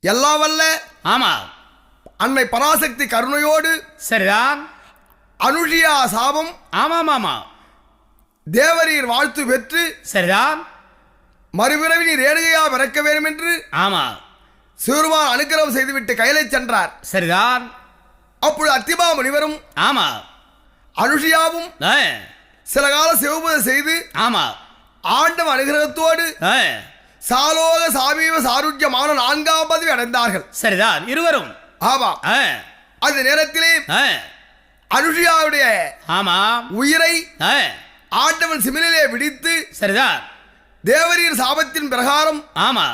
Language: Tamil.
எல்லாம் வல்ல ஆமா அன்னை பராசக்தி கருணையோடு சரிதான். அனுஷியா சாபம் ஆமாம் ஆமா தேவரீர் வாழ்த்து பெற்று சரிதான். மறுபிறவி நீர் ரேணுகையா பிறக்க வேண்டும் என்று ஆமா சிவருமான் அனுக்கிரகம் செய்துவிட்டு கையிலே சென்றார். சரிதான். அப்பொழுது அத்திமா முனிவரும் ஆமா அனுஷியாவும் சில கால சிவபூஜை செய்து ஆமா ஆண்டவ அனுகிரகத்தோடு சாலோக சாமீப சாருஜ்யமான 4ஆம் பதவி அடைந்தார்கள். சரிதான். இருவரும் ஆமா அந்த நேரத்திலே அனுஷியாவுடைய ஆமா உயிரை ஆண்டவன் சிமிலே விடித்து சரிதான். தேவரீர் சாபத்தின் பிரகாரம் ஆமா